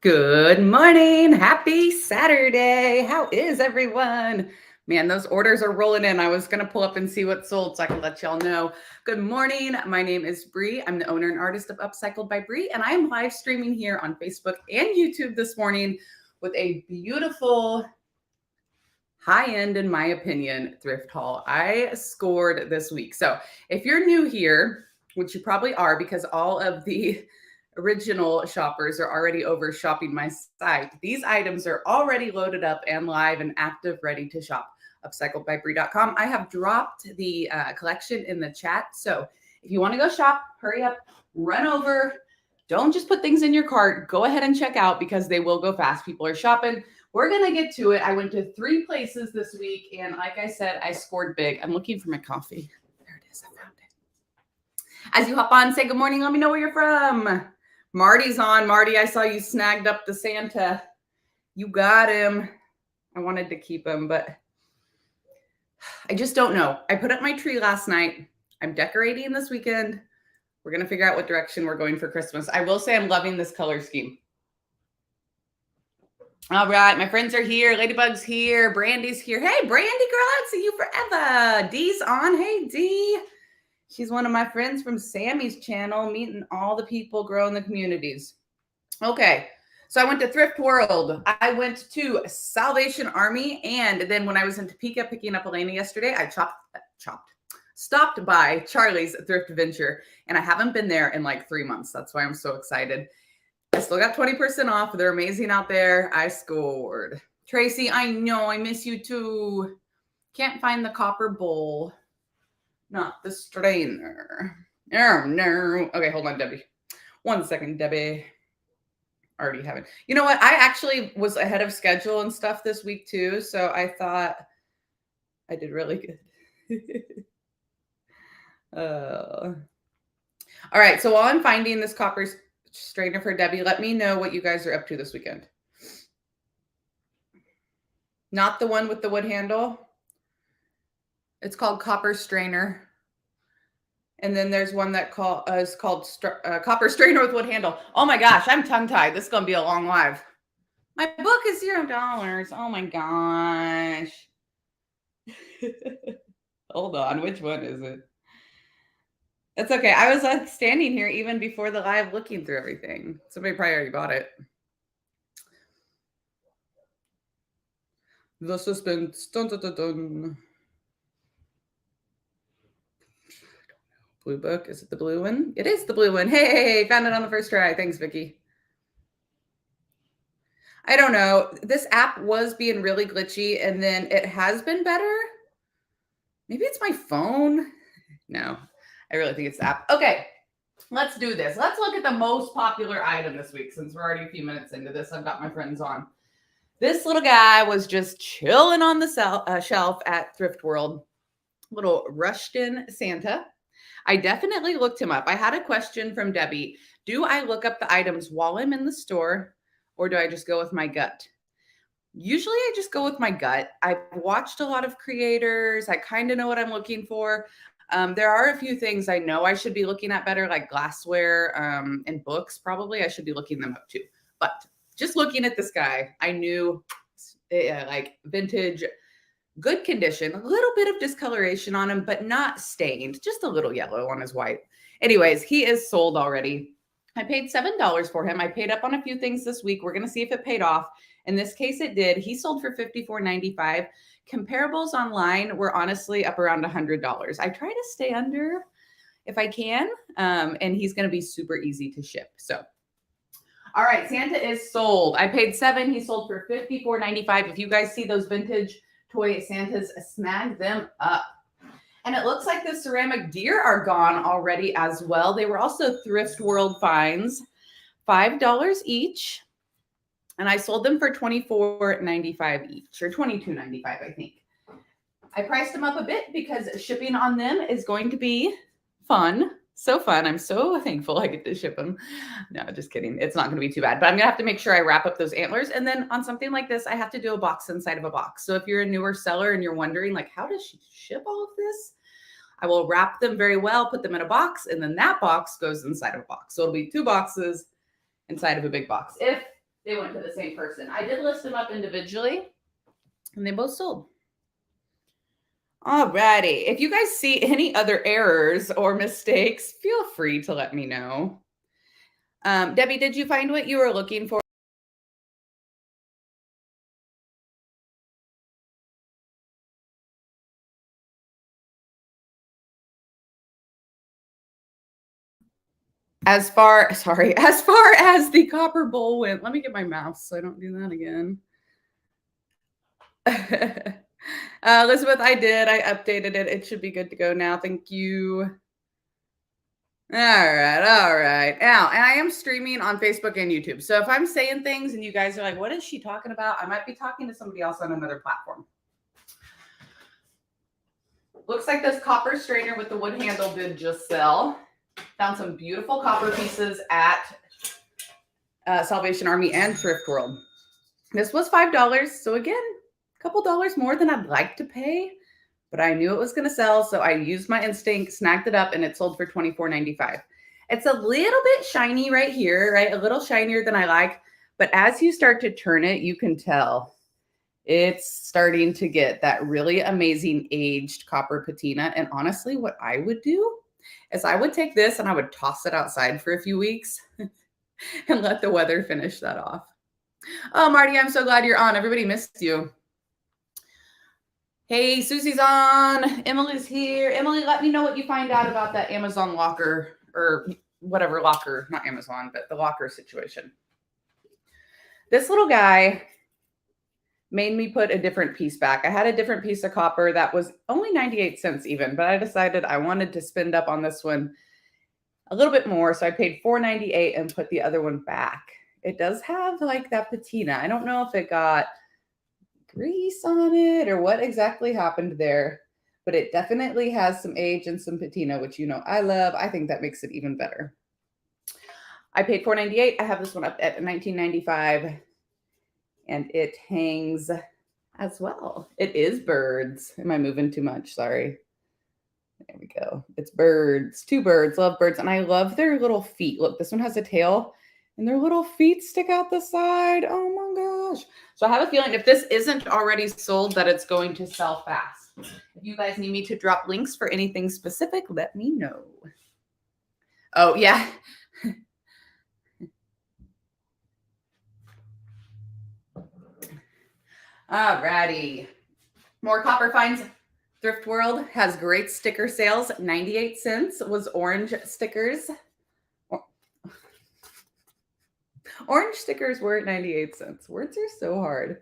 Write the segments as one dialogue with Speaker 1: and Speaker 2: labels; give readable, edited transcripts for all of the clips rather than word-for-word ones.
Speaker 1: Good morning. Happy Saturday. How is everyone? Man, those orders are rolling in. I was going to pull up and see what sold so I can let y'all know. Good morning. My name is Bri. I'm the owner and artist of Upcycled by Bri, and I am live streaming here on Facebook and YouTube this morning with a beautiful high-end, in my opinion, thrift haul I scored this week. So if you're new here, which you probably are because all of the original shoppers are already over shopping my site, these items are already loaded up and live and active, ready to shop. Upcycledbybri.com. I have dropped the collection in the chat. So if you want to go shop, hurry up, run over. Don't just put things in your cart. Go ahead and check out because they will go fast. People are shopping. We're going to get to it. I went to 3 places this week, and like I said, I scored big. I'm looking for my coffee. There it is. I found it. As you hop on, say good morning. Let me know where you're from. Marty's on. Marty, I saw you snagged up the Santa. You got him. I wanted to keep him, but I just don't know. I put up my tree last night. I'm decorating this weekend. We're going to figure out what direction we're going for Christmas. I will say I'm loving this color scheme. All right, my friends are here. Ladybug's here. Brandy's here. Hey, Brandy, girl, I haven't seen you forever. Dee's on. Hey, Dee. She's one of my friends from Sammy's channel, meeting all the people growing the communities. Okay, so I went to Thrift World. I went to Salvation Army, and then when I was in Topeka picking up Elena yesterday, I stopped by Charlie's Thrift Venture, and I haven't been there in like 3 months. That's why I'm so excited. I still got 20% off. They're amazing out there. I scored. Tracy, I know. I miss you too. Can't find the copper bowl. Not the strainer. Oh, no. Okay, hold on, Debbie. 1 second, Debbie. Already haven't. You know what? I actually was ahead of schedule and stuff this week too, so I thought I did really good. All right, so while I'm finding this copper strainer for Debbie, let me know what you guys are up to this weekend. Not the one with the wood handle. It's called copper strainer. And then there's one that is called copper strainer with wood handle. Oh my gosh, I'm tongue-tied. This is going to be a long live. My book is $0. Oh my gosh. Hold on, which one is it? That's okay. I was like standing here even before the live looking through everything. Somebody probably already bought it. The suspense. Dun, dun, dun, dun. Blue book. Is it the blue one? It is the blue one. Hey, found it on the first try. Thanks, Vicki. I don't know. This app was being really glitchy, and then it has been better. Maybe it's my phone. No, I really think it's the app. Okay, let's do this. Let's look at the most popular item this week since we're already a few minutes into this. I've got my friends on. This little guy was just chilling on the shelf at Thrift World. Little rushed-in Santa. I definitely looked him up. I had a question from Debbie. Do I look up the items while I'm in the store, or do I just go with my gut? Usually I just go with my gut. I've watched a lot of creators. I kind of know what I'm looking for. There are a few things I know I should be looking at better, like glassware and books. Probably I should be looking them up too. But just looking at this guy, I knew like vintage, good condition, a little bit of discoloration on him, but not stained, just a little yellow on his white. Anyways, he is sold already. I paid $7 for him. I paid up on a few things this week. We're going to see if it paid off. In this case, it did. He sold for $54.95. Comparables online were honestly up around $100. I try to stay under if I can, and he's going to be super easy to ship. So, all right, Santa is sold. I paid $7. He sold for $54.95. If you guys see those vintage toy Santas, snag them up. And it looks like the ceramic deer are gone already as well. They were also Thrift World finds, $5 each. And I sold them for $24.95 each, or $22.95, I think. I priced them up a bit because shipping on them is going to be fun. So fun. I'm so thankful I get to ship them. No, just kidding. It's not going to be too bad. But I'm going to have to make sure I wrap up those antlers. And then on something like this, I have to do a box inside of a box. So if you're a newer seller and you're wondering, like, how does she ship all of this? I will wrap them very well, put them in a box, and then that box goes inside of a box. So it'll be 2 boxes inside of a big box. If they went to the same person. I did list them up individually and they both sold. Alrighty. If you guys see any other errors or mistakes, feel free to let me know. Debbie, did you find what you were looking for? As far as the copper bowl went, let me get my mouse so I don't do that again. Elizabeth, I did. I updated it. It should be good to go now. Thank you. All right. Now, and I am streaming on Facebook and YouTube. So if I'm saying things and you guys are like, what is she talking about? I might be talking to somebody else on another platform. Looks like this copper strainer with the wood handle did just sell. Found some beautiful copper pieces at Salvation Army and Thrift World. This was $5. So again, a couple dollars more than I'd like to pay, but I knew it was going to sell. So I used my instinct, snagged it up, and it sold for $24.95. It's a little bit shiny right here, right? A little shinier than I like. But as you start to turn it, you can tell it's starting to get that really amazing aged copper patina. And honestly, what I would do is I would take this and I would toss it outside for a few weeks and let the weather finish that off. Oh, Marty, I'm so glad you're on. Everybody missed you. Hey, Susie's on. Emily's here. Emily, let me know what you find out about that Amazon locker or whatever locker, not Amazon, but the locker situation. This little guy made me put a different piece back. I had a different piece of copper that was only 98 cents even, but I decided I wanted to spend up on this one a little bit more. So I paid $4.98 and put the other one back. It does have like that patina. I don't know if it got grease on it or what exactly happened there, but it definitely has some age and some patina, which you know I love. I think that makes it even better. I paid $4.98. I have this one up at $19.95. And it hangs as well. It is birds. Am I moving too much? Sorry. There we go. It's birds. 2 birds. Love birds. And I love their little feet. Look, this one has a tail and their little feet stick out the side. Oh my gosh. So I have a feeling if this isn't already sold that it's going to sell fast. If you guys need me to drop links for anything specific, let me know. Oh, yeah. Alrighty. More copper finds. Thrift World has great sticker sales. 98 cents was orange stickers. Orange stickers were at 98 cents. Words are so hard.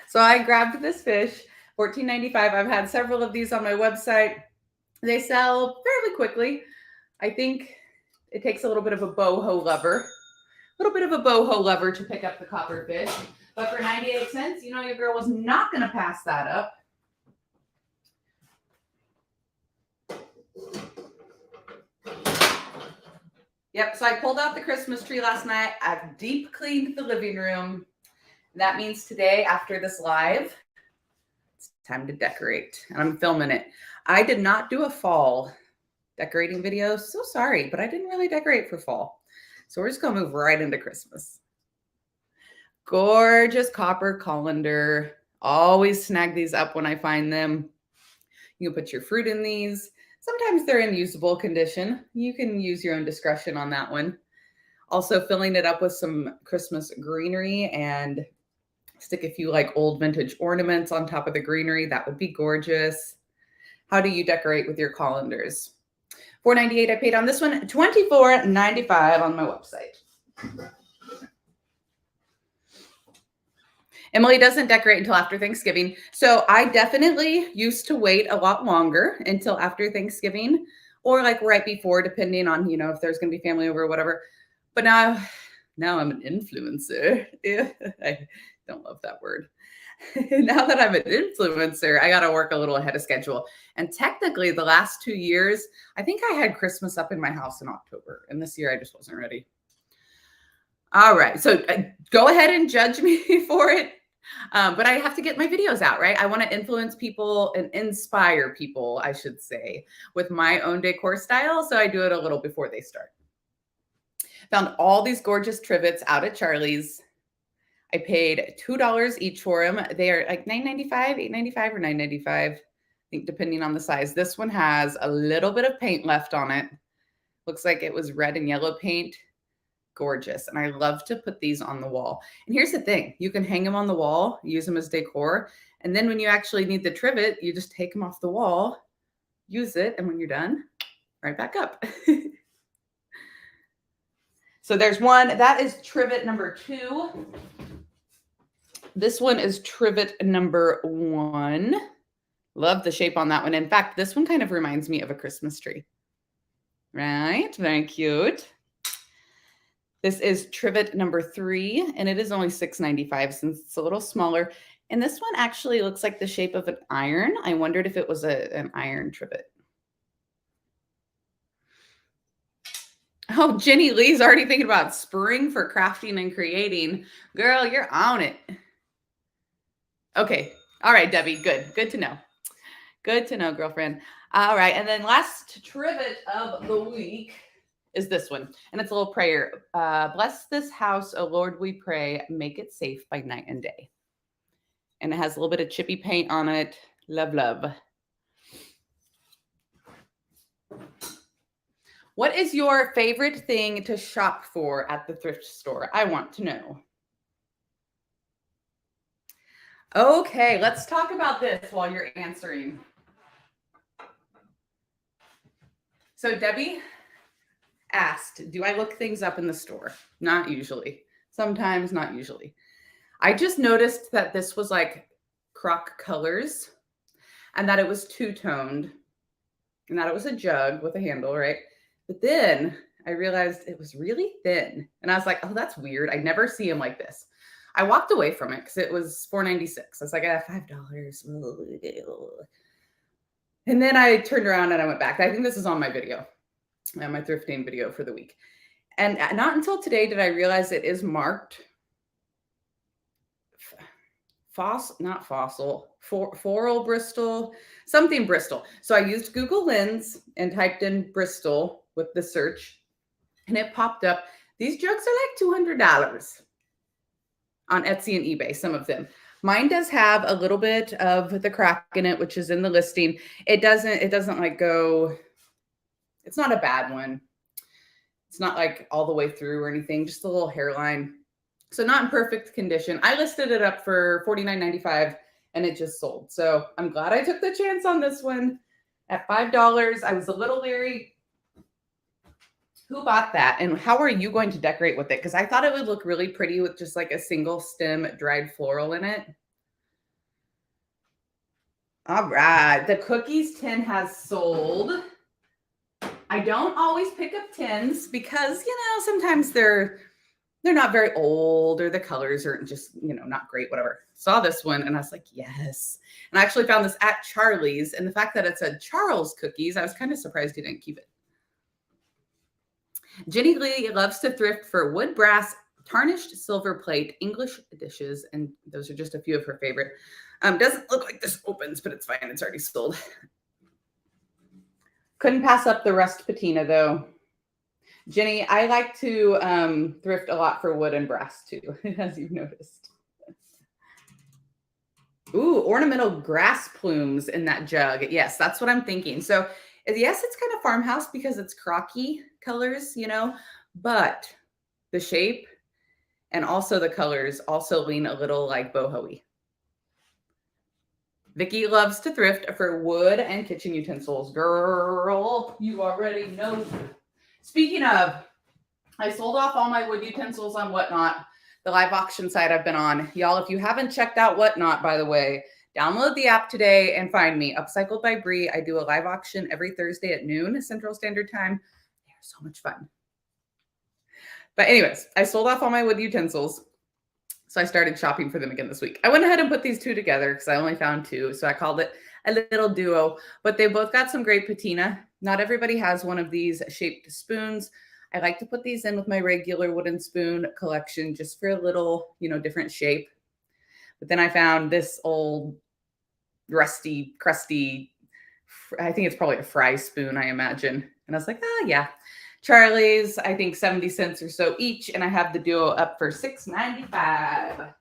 Speaker 1: So I grabbed this fish, $14.95. I've had several of these on my website. They sell fairly quickly. I think it takes a little bit of a boho lover. To pick up the copper fish. But for 98 cents, you know your girl was not going to pass that up. Yep, so I pulled out the Christmas tree last night. I've deep cleaned the living room. That means today, after this live, it's time to decorate. And I'm filming it. I did not do a fall decorating video. So sorry, but I didn't really decorate for fall. So we're just going to move right into Christmas. Gorgeous copper colander. Always snag these up when I find them. You can put your fruit in these. Sometimes they're in usable condition. You can use your own discretion on that one. Also filling it up with some Christmas greenery and stick a few like old vintage ornaments on top of the greenery. That would be gorgeous. How do you decorate with your colanders? $4.98 I paid on this one. $24.95 on my website. Emily doesn't decorate until after Thanksgiving. So I definitely used to wait a lot longer until after Thanksgiving or like right before, depending on, you know, if there's going to be family over or whatever. But now I'm an influencer. I don't love that word. Now that I'm an influencer, I got to work a little ahead of schedule. And technically the last 2 years, I think I had Christmas up in my house in October. And this year I just wasn't ready. All right. So go ahead and judge me for it. But I have to get my videos out, right? I want to influence people and inspire people, I should say, with my own decor style. So I do it a little before they start. Found all these gorgeous trivets out at Charlie's. I paid $2 each for them. They are like $9.95, $8.95, or $9.95, I think, depending on the size. This one has a little bit of paint left on it. Looks like it was red and yellow paint. Gorgeous. And I love to put these on the wall. And here's the thing. You can hang them on the wall, use them as decor. And then when you actually need the trivet, you just take them off the wall, use it, and when you're done, right back up. So there's one. That is trivet number 2. This one is trivet number 1. Love the shape on that one. In fact, this one kind of reminds me of a Christmas tree. Right? Very cute. This is trivet number 3, and it is only $6.95 since it's a little smaller. And this one actually looks like the shape of an iron. I wondered if it was an iron trivet. Oh, Jenny Lee's already thinking about spring for crafting and creating. Girl, you're on it. Okay. All right, Debbie. Good. Good to know. Good to know, girlfriend. All right. And then last trivet of the week is this one. And it's a little prayer. Bless this house, O Lord, we pray. Make it safe by night and day. And it has a little bit of chippy paint on it. Love, love. What is your favorite thing to shop for at the thrift store? I want to know. Okay, let's talk about this while you're answering. So Debbie asked, do I look things up in the store? Not usually. Sometimes, not usually. I just noticed that this was like crock colors and that it was two-toned and that it was a jug with a handle, right? But then I realized it was really thin. And I was like, oh, that's weird. I never see them like this. I walked away from it because it was $4.96. I was like, $5. And then I turned around and I went back. I think this is on my video, my thrifting video for the week. And not until today did I realize it is marked floral Bristol, something Bristol. So I used Google Lens and typed in Bristol with the search and it popped up. These jugs are like $200 on Etsy and eBay, some of them. Mine does have a little bit of the crack in it, which is in the listing. It doesn't like go, it's not a bad one. It's not like all the way through or anything, just a little hairline. So not in perfect condition. I listed it up for $49.95 and it just sold. So I'm glad I took the chance on this one at $5. I was a little leery. Who bought that? And how are you going to decorate with it? Because I thought it would look really pretty with just like a single stem dried floral in it. All right. The cookies tin has sold. I don't always pick up tins because, sometimes they're not very old or the colors are just, not great, whatever. Saw this one and I was like, yes. And I actually found this at Charlie's, and the fact that it said Charles cookies, I was kind of surprised he didn't keep it. Jenny Lee loves to thrift for wood, brass, tarnished silver plate, English dishes, and those are just a few of her favorite. Doesn't look like this opens, but it's fine. It's already sold. Couldn't pass up the rust patina though. Jenny, I like to thrift a lot for wood and brass too, as you've noticed. Ooh, ornamental grass plumes in that jug. Yes, that's what I'm thinking. So yes, it's kind of farmhouse because it's crocky colors, but the shape and also the colors also lean a little like boho-y. Vicky loves to thrift for wood and kitchen utensils. Girl, you already know. Speaking of, I sold off all my wood utensils on Whatnot, the live auction site I've been on. Y'all, if you haven't checked out Whatnot, by the way, download the app today and find me, Upcycled by Bri. I do a live auction every Thursday at noon Central Standard Time. They're so much fun. But anyways, I sold off all my wood utensils. So I started shopping for them again this week. I went ahead and put these two together because I only found two. So I called it a little duo, but they both got some great patina. Not everybody has one of these shaped spoons. I like to put these in with my regular wooden spoon collection just for a little, different shape. But then I found this old rusty, crusty, I think it's probably a fry spoon, I imagine. And I was like, yeah, Charlie's, I think 70 cents or so each, and I have the duo up for $6.95.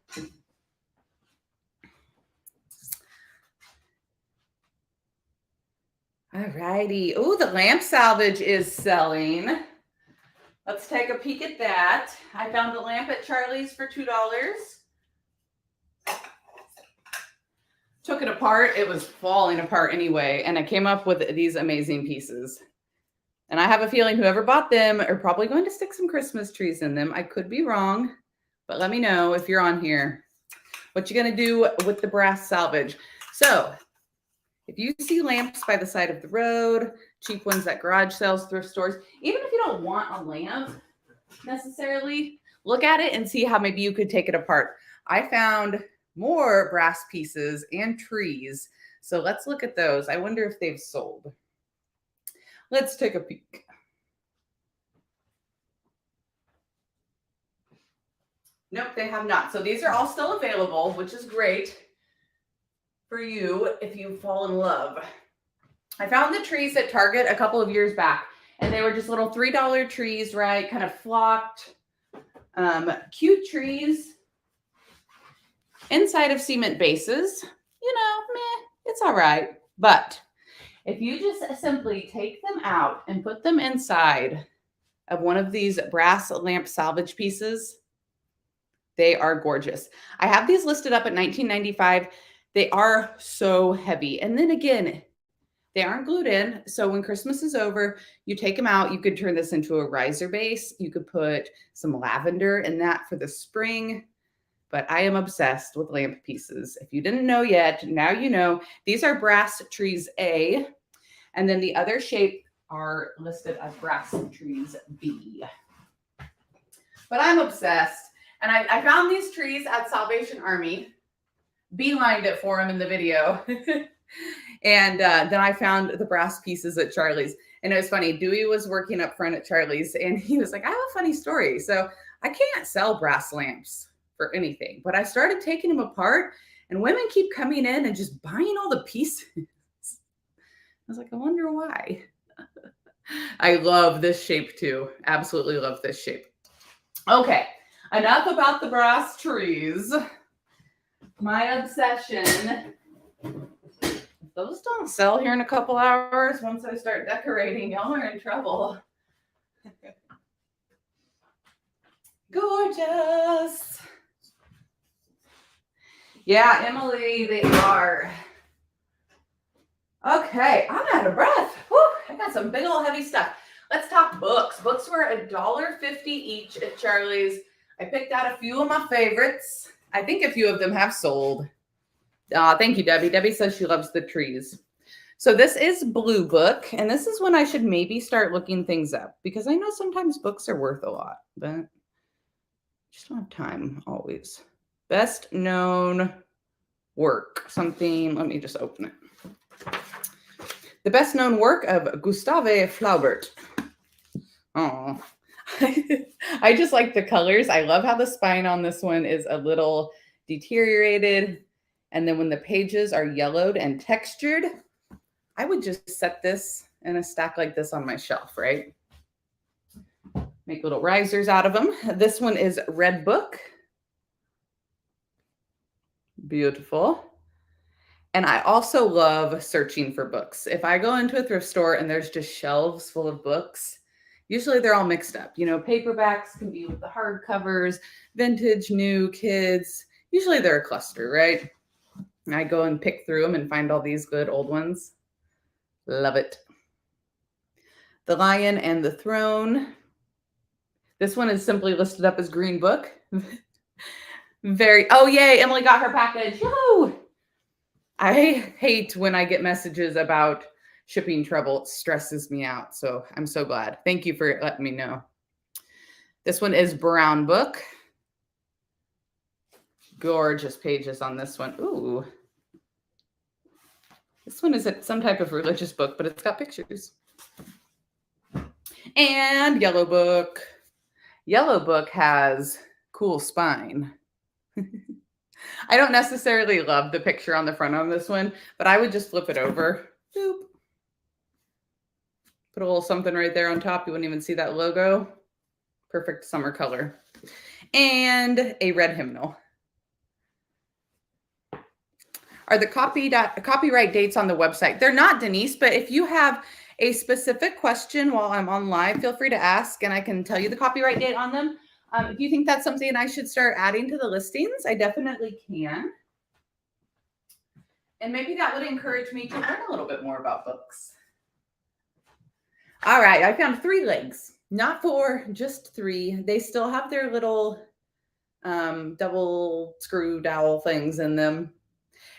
Speaker 1: All righty. Oh, the lamp salvage is selling. Let's take a peek at that. I found a lamp at Charlie's for $2. Took it apart. It was falling apart anyway, and I came up with these amazing pieces. And I have a feeling whoever bought them are probably going to stick some Christmas trees in them. I could be wrong, but let me know if you're on here. What you gonna do with the brass salvage? So if you see lamps by the side of the road, cheap ones at garage sales, thrift stores, even if you don't want a lamp necessarily, look at it and see how maybe you could take it apart. I found more brass pieces and trees. So let's look at those. I wonder if they've sold. Let's take a peek. Nope, they have not. So these are all still available, which is great for you if you fall in love. I found the trees at Target a couple of years back, and they were just little $3 trees, right? Kind of flocked, cute trees inside of cement bases. You know, meh, it's all right. But if you just simply take them out and put them inside of one of these brass lamp salvage pieces, they are gorgeous. I have these listed up at $19.95. They are so heavy. And then again, they aren't glued in. So when Christmas is over, you take them out. You could turn this into a riser base. You could put some lavender in that for the spring. But I am obsessed with lamp pieces. If you didn't know yet, now you know. These are brass trees A. And then the other shape are listed as brass trees B. But I'm obsessed. And I found these trees at Salvation Army. Beelined it for them in the video. And then I found the brass pieces at Charlie's. And it was funny. Dewey was working up front at Charlie's, and he was like, I have a funny story. So I can't sell brass lamps for anything. But I started taking them apart, and women keep coming in and just buying all the pieces. I was like, I wonder why. I love this shape too. Absolutely love this shape. Okay, enough about the brass trees. My obsession. If those don't sell here in a couple hours, once I start decorating, y'all are in trouble. Gorgeous. Yeah, Emily, they are. Okay, I'm out of breath. Whew, I got some big old heavy stuff. Let's talk books. Books were $1.50 each at Charlie's. I picked out a few of my favorites. I think a few of them have sold. Thank you, Debbie. Debbie says she loves the trees. So this is Blue Book, and this is when I should maybe start looking things up, because I know sometimes books are worth a lot, but I just don't have time always. Best known work. Something, let me just open it. The best known work of Gustave Flaubert. Oh, I just like the colors. I love how the spine on this one is a little deteriorated. And then when the pages are yellowed and textured, I would just set this in a stack like this on my shelf, right? Make little risers out of them. This one is Red Book. Beautiful. And I also love searching for books. If I go into a thrift store and there's just shelves full of books, usually they're all mixed up. You know, paperbacks can be with the hardcovers, vintage, new, kids. Usually they're a cluster, right? And I go and pick through them and find all these good old ones. Love it. The Lion and the Throne. This one is simply listed up as Green Book. Oh yay, Emily got her package. Yoo! I hate when I get messages about shipping trouble. It stresses me out. So I'm so glad. Thank you for letting me know. This one is Brown Book. Gorgeous pages on this one. Ooh. This one is some type of religious book, but it's got pictures. And Yellow Book. Yellow Book has cool spine. I don't necessarily love the picture on the front on this one, but I would just flip it over. Boop. Put Put a little something right there on top. You wouldn't even see that logo. Perfect summer color. And a red hymnal. Are the copyright dates on the website? They're not, Denise, but if you have a specific question while I'm on live, feel free to ask and I can tell you the copyright date on them. If you think that's something I should start adding to the listings, I definitely can. And maybe that would encourage me to learn a little bit more about books. All right, I found 3 legs, not 4, just 3. They still have their little double screw dowel things in them.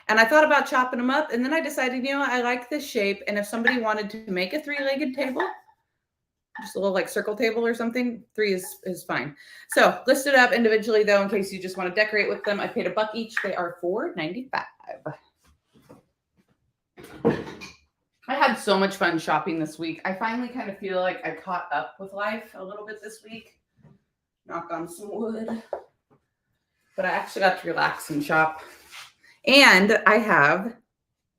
Speaker 1: And I thought about chopping them up, and then I decided, you know, I like this shape. And if somebody wanted to make a 3-legged table, just a little like circle table or something, 3 is fine. So listed up individually though, in case you just want to decorate with them. I paid $1 each. They are $4.95. I had so much fun shopping this week. I finally kind of feel like I caught up with life a little bit this week. Knock on some wood. But I actually got to relax and shop. And I have,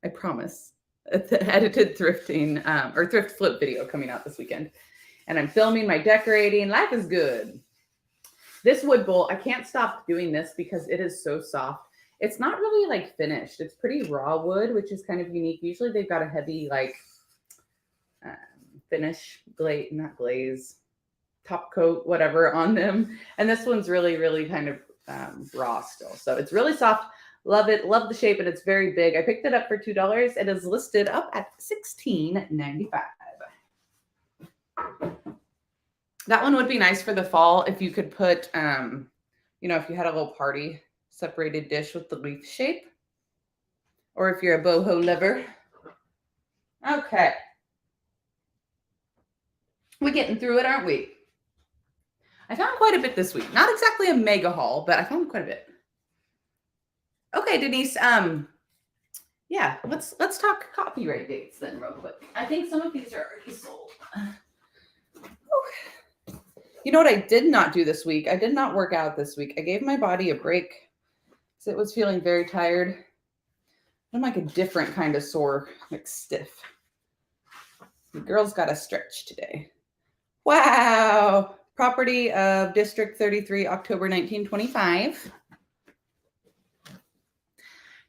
Speaker 1: I promise, the edited thrifting or thrift flip video coming out this weekend. And I'm filming my decorating. Life is good. This wood bowl, I can't stop doing this because it is so soft. It's not really like finished. It's pretty raw wood, which is kind of unique. Usually they've got a heavy like finish, not glaze, top coat, whatever on them. And this one's really, really kind of raw still. So it's really soft. Love it. Love the shape. And it's very big. I picked it up for $2. It is listed up at $16.95. That one would be nice for the fall if you could put, you know, if you had a little party separated dish with the leaf shape, or if you're a boho lover. Okay. We're getting through it, aren't we? I found quite a bit this week. Not exactly a mega haul, but I found quite a bit. Okay, Denise. Yeah, let's talk copyright dates then real quick. I think some of these are already sold. You know what I did not do this week? I did not work out this week. I gave my body a break because it was feeling very tired. I'm like a different kind of sore, like stiff. The girl's got to stretch today. Wow. Property of District 33, October 1925.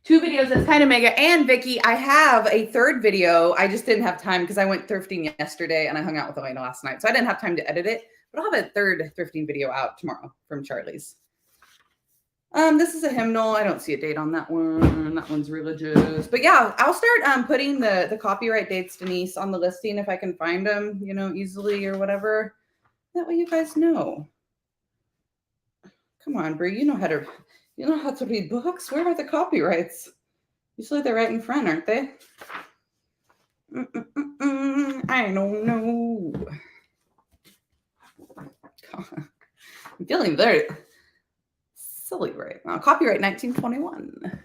Speaker 1: 2 videos, that's kind of mega. And Vicki, I have a 3rd video. I just didn't have time because I went thrifting yesterday and I hung out with Elena last night. So I didn't have time to edit it, but I'll have a 3rd thrifting video out tomorrow from Charlie's. This is a hymnal. I don't see a date on that one. That one's religious. But yeah, I'll start putting the copyright dates, Denise, on the listing if I can find them, you know, easily or whatever. That way you guys know. Come on, Brie, you know how to read books. Where are the copyrights? Usually they're right in front, aren't they? I don't know. I'm feeling very silly right now. Copyright 1921.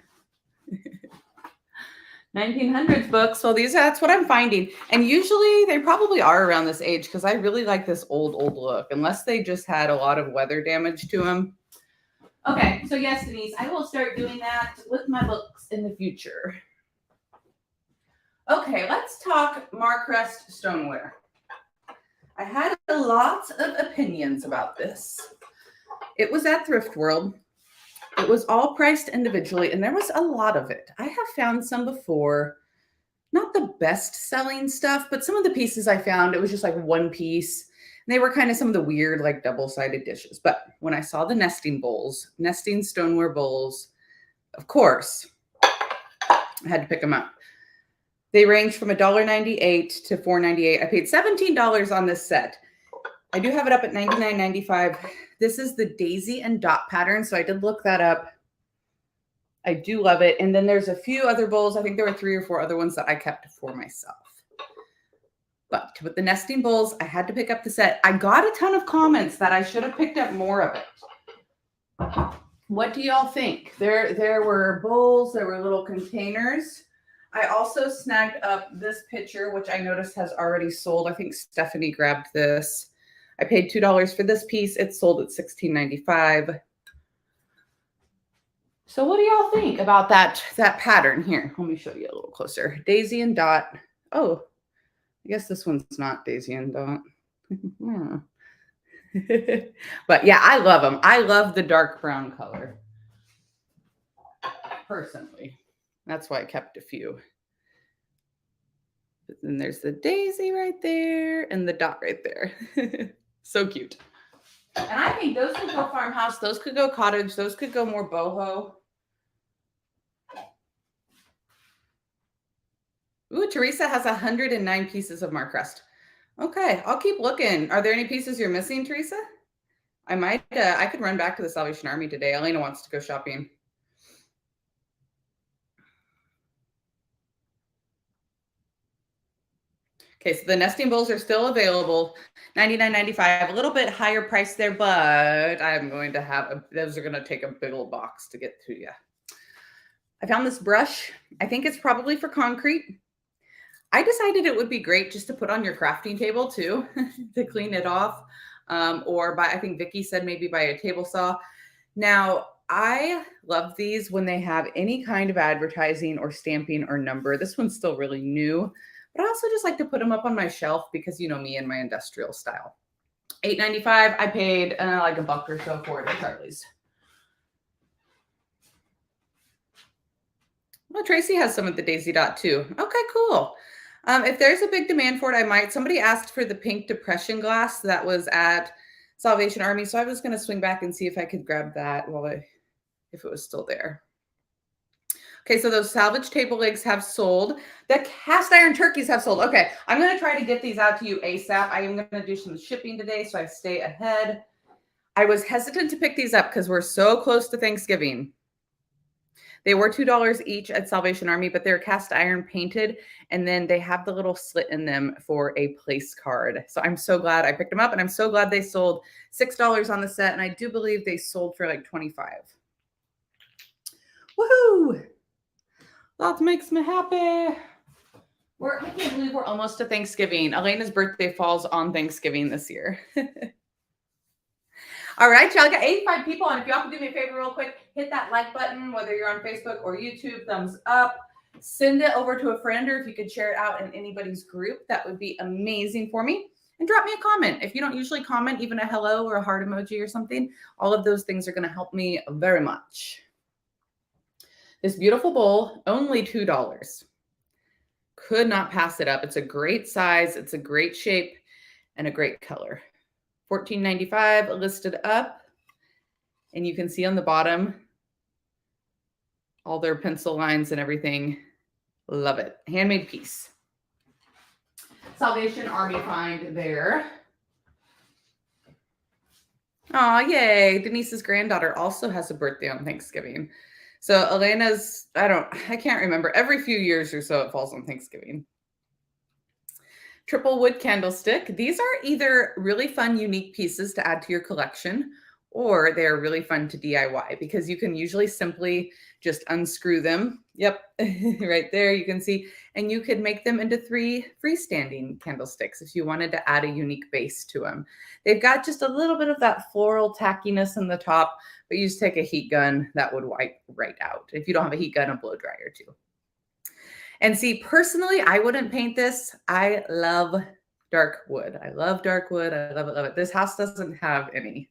Speaker 1: 1900s books. Well, that's what I'm finding. And usually they probably are around this age because I really like this old look, unless they just had a lot of weather damage to them. Okay, so yes, Denise, I will start doing that with my books in the future. Okay, let's talk Marcrest stoneware. I had a lot of opinions about this. It was at Thrift World. It was all priced individually, and there was a lot of it. I have found some before, not the best selling stuff, but some of the pieces I found, it was just like one piece. And they were kind of some of the weird, like double-sided dishes. But when I saw the nesting stoneware bowls, of course, I had to pick them up. They range from $1.98 to $4.98. I paid $17 on this set. I do have it up at $99.95. This is the daisy and dot pattern, so I did look that up. I do love it. And then there's a few other bowls. I think there were 3 or 4 other ones that I kept for myself. But with the nesting bowls, I had to pick up the set. I got a ton of comments that I should have picked up more of it. What do y'all think? There were bowls. There were little containers. I also snagged up this pitcher, which I noticed has already sold. I think Stephanie grabbed this. I paid $2 for this piece. It's sold at $16.95. So what do y'all think about that pattern here? Let me show you a little closer. Daisy and dot. Oh, I guess this one's not Daisy and Dot. But yeah, I love them. I love the dark brown color. Personally. That's why I kept a few. But then there's the daisy right there and the dot right there. So cute. And I think those could go farmhouse, those could go cottage, those could go more boho. Ooh, Teresa has 109 pieces of Mark Crest. Okay, I'll keep looking. Are there any pieces you're missing, Teresa? I could run back to the Salvation Army today. Elena wants to go shopping. Okay, so the nesting bowls are still available, $99.95, a little bit higher price there, but I'm going to have, those are going to take a big old box to get to you. I found this brush. I think it's probably for concrete. I decided it would be great just to put on your crafting table too, to clean it off, or I think Vicky said maybe by a table saw. Now, I love these when they have any kind of advertising or stamping or number. This one's still really new. But I also just like to put them up on my shelf because you know me and my industrial style. $8.95. I paid like a buck or so for it at Charlie's. Well, Tracy has some of the Daisy Dot too. Okay, cool. If there's a big demand for it, I might. Somebody asked for the pink depression glass that was at Salvation Army, so I was going to swing back and see if I could grab that if it was still there. Okay, so those salvage table legs have sold. The cast iron turkeys have sold. Okay, I'm going to try to get these out to you ASAP. I am going to do some shipping today, so I stay ahead. I was hesitant to pick these up because we're so close to Thanksgiving. They were $2 each at Salvation Army, but they're cast iron painted, and then they have the little slit in them for a place card. So I'm so glad I picked them up, and I'm so glad they sold $6 on the set, and I do believe they sold for like $25. Woohoo! That makes me happy. I can't believe we're almost to Thanksgiving. Elena's birthday falls on Thanksgiving this year. All right, y'all, got 85 people. And if y'all can do me a favor real quick, hit that like button, whether you're on Facebook or YouTube, thumbs up. Send it over to a friend, or if you could share it out in anybody's group, that would be amazing for me. And drop me a comment. If you don't usually comment, even a hello or a heart emoji or something, all of those things are going to help me very much. This beautiful bowl, only $2. Could not pass it up. It's a great size. It's a great shape and a great color. $14.95 listed up. And you can see on the bottom all their pencil lines and everything. Love it. Handmade piece. Salvation Army find there. Oh, yay. Denise's granddaughter also has a birthday on Thanksgiving. So Elena's, I can't remember. Every few years or so, it falls on Thanksgiving. Triple wood candlestick. These are either really fun, unique pieces to add to your collection, or they're really fun to DIY because you can usually simply just unscrew them. Yep, right there you can see. And you could make them into 3 freestanding candlesticks if you wanted to add a unique base to them. They've got just a little bit of that floral tackiness in the top, but you just take a heat gun, that would wipe right out. If you don't have a heat gun, a blow dryer too. And see, personally, I wouldn't paint this. I love dark wood. I love dark wood. I love it, love it. This house doesn't have any,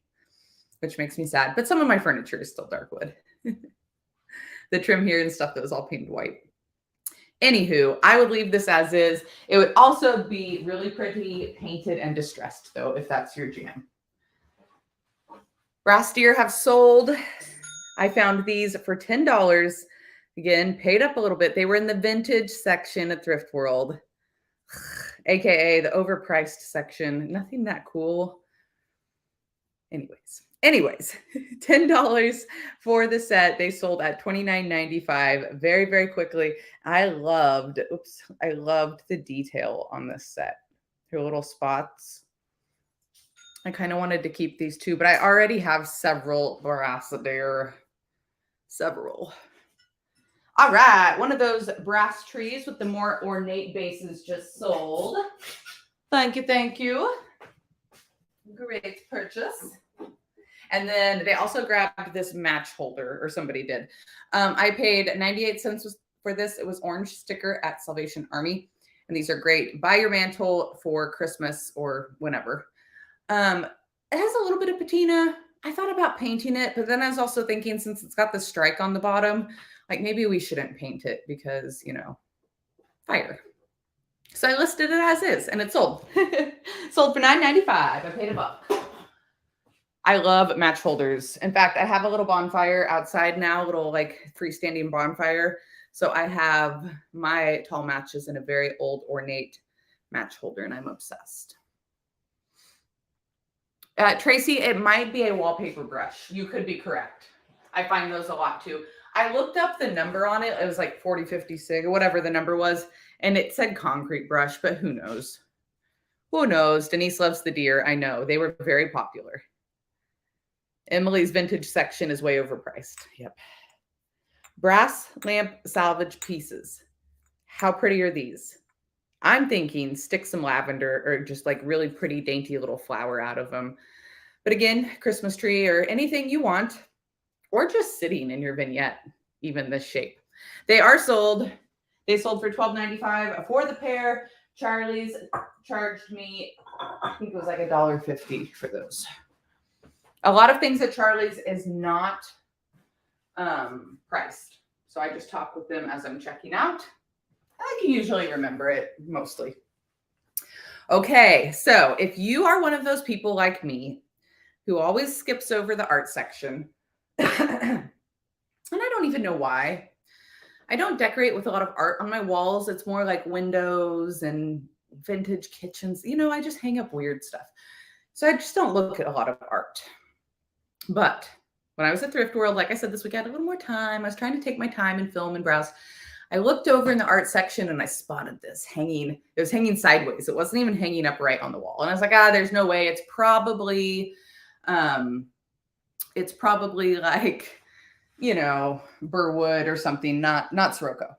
Speaker 1: which makes me sad. But some of my furniture is still dark wood. The trim here and stuff that was all painted white. Anywho, I would leave this as is. It would also be really pretty painted and distressed, though, if that's your jam. Brass deer have sold. I found these for $10. Again, paid up a little bit. They were in the vintage section at Thrift World, aka the overpriced section. Nothing that cool. Anyways, $10 for the set. They sold at $29.95 very, very quickly. I loved the detail on this set. Her little spots. I kind of wanted to keep these too, but I already have several brass deer. Several. All right, one of those brass trees with the more ornate bases just sold. Thank you, thank you. Great purchase. And then they also grabbed this match holder, or somebody did. I paid 98 cents for this. It was orange sticker at Salvation Army. And these are great. Buy your mantle for Christmas or whenever. It has a little bit of patina. I thought about painting it, but then I was also thinking, since it's got the strike on the bottom, like maybe we shouldn't paint it because, you know, fire. So I listed it as is, and it sold. Sold for $9.95. I paid $1. I love match holders. In fact, I have a little bonfire outside now, a little like freestanding bonfire. So I have my tall matches in a very old ornate match holder, and I'm obsessed. Tracy, it might be a wallpaper brush. You could be correct. I find those a lot too. I looked up the number on it. It was like 4050 sig or whatever the number was. And it said concrete brush, but who knows? Who knows? Denise loves the deer. I know. They were very popular. Emily's vintage section is way overpriced. Yep. Brass lamp salvage pieces. How pretty are these? I'm thinking stick some lavender or just like really pretty dainty little flower out of them. But again, Christmas tree or anything you want, or just sitting in your vignette, even this shape. They are sold. They sold for $12.95 for the pair. Charlie's charged me, I think it was like $1.50 for those. A lot of things at Charlie's is not priced. So I just talk with them as I'm checking out. I can usually remember it mostly. Okay, so if you are one of those people like me who always skips over the art section, and I don't even know why. I don't decorate with a lot of art on my walls. It's more like windows and vintage kitchens. You know, I just hang up weird stuff. So I just don't look at a lot of art. But when I was at Thrift World, like I said, this week I had a little more time. I was trying to take my time and film and browse. I looked over in the art section and I spotted this hanging. It was hanging sideways. It wasn't even hanging upright on the wall. And I was like, there's no way. It's probably like, you know, Burwood or something, not Sirocco.